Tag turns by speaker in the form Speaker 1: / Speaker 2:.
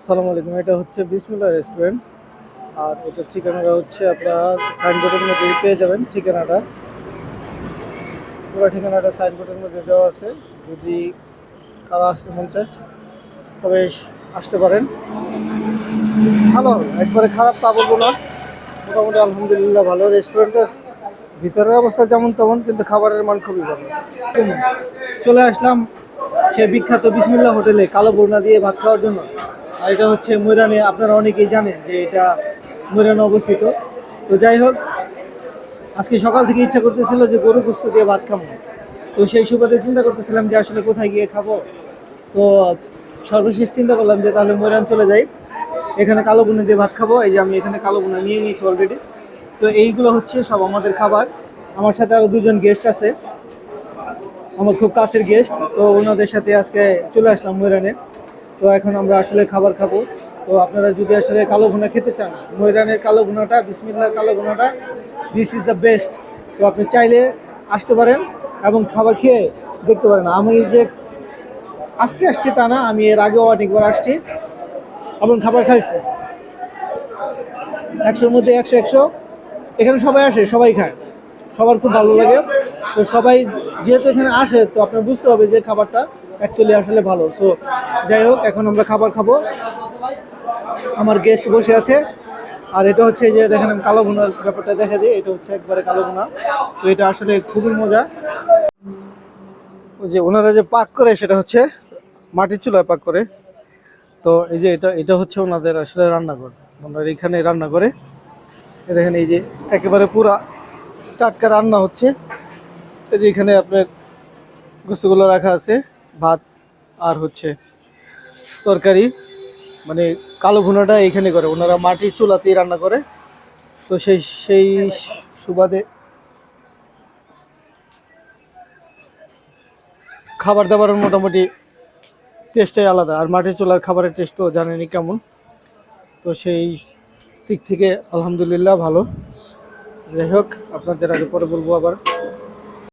Speaker 1: আসসালামু আলাইকুম। এটা হচ্ছে বিসমিল্লাহ রেস্টুরেন্ট। আর এটার ঠিকানাটা হচ্ছে আপনার সাইনবোর্ডের মধ্যে পেয়ে যাবেন। ঠিকানাটা পুরো ঠিকানাটা সাইনবোর্ডের মধ্যে দেওয়া আছে। যদি কারো আসতে মন চায় তবে আসতে পারেন। ভালো, একবারে খারাপ তা বলবো না, মোটামুটি আলহামদুলিল্লাহ ভালো। রেস্টুরেন্টের ভিতরের অবস্থা যেমন তেমন, কিন্তু খাবারের মান খুবই ভালো। চলে আসলাম সে বিখ্যাত বিসমিল্লাহ হোটেলে কালো বোরনা দিয়ে ভাত খাওয়ার জন্য। আর এটা হচ্ছে ময়রানে, আপনারা অনেকেই জানেন যে এটা ময়রানে অবস্থিত। তো যাই হোক, আজকে সকাল থেকে ইচ্ছা করতেছিল যে গরু গোস্ত দিয়ে ভাত খাবো। তো সেই সুবাদে চিন্তা করতেছিলাম যে আসলে কোথায় গিয়ে খাবো। তো সর্বশেষ চিন্তা করলাম যে তাহলে ময়রান চলে যাই, এখানে কালো বোনা দিয়ে ভাত খাবো। এই যে আমি এখানে কালো বোনা নিয়ে নিয়েছি অলরেডি। তো এইগুলো হচ্ছে সব আমাদের খাবার। আমার সাথে আরো দুজন গেস্ট আছে, আমার খুব কাছের গেস্ট। তো ওনাদের সাথে আজকে চলে আসলাম ময়রানে। তো এখন আমরা আসলে খাবার খাবো। তো আপনারা যদি আসলে কালো ভুনা খেতে চান, ময়রানের কালো ভুনাটা, বিসমিল্লাহর কালো ভুনাটা, দিস ইজ দ্য বেস্ট। তো আপনি চাইলে আসতে পারেন এবং খাবার খেয়ে দেখতে পারেন। আমি যে আজকে আসছি তা না, আমি এর আগেও অনেকবার আসছি এবং খাবার খাইছি। 100-র মধ্যে 100। এখানে সবাই আসে, সবাই খায়, সবার খুব ভালো লাগে। তো সবাই যেহেতু এখানে আসে, তো আপনার বুঝতে হবে যে খাবারটা অ্যাকচুয়ালি আসলে ভালো। সো যাই হোক, এখন আমরা খাবার খাবো। আমার গেস্ট বসে আছে। আর এটা হচ্ছে যে দেখেন, আমি কালো ভুনার ব্যাপারটা দেখা দিই। এটা হচ্ছে একবারে কালো ভুনা। তো এটা আসলে খুবই মজা। ওই যে ওনারা যে পাক করে, সেটা হচ্ছে মাটির চুলায় পাক করে। তো এই যে এটা এটা হচ্ছে ওনাদের আসলে রান্নাঘর। ওনারা এখানে রান্না করে। দেখেন এই যে একেবারে পুরা টাটকা রান্না হচ্ছে। এই যে এখানে আপনার গোস্তগুলো রাখা আছে, ভাত আর হচ্ছে তরকারি। মানে কালো ভুনাটা এখানে করে, ওনারা মাটির চুলাতেই রান্না করে। তো সেই সেই সুবাদে খাবার দাবারের মোটামুটি টেস্টটাই আলাদা। আর মাটির চুলার খাবারের টেস্ট তো জানেনই কেমন। তো সেই দিক থেকে আলহামদুলিল্লাহ ভালো। যাই হোক, আপনাদের আগে পরে বলবো আবার।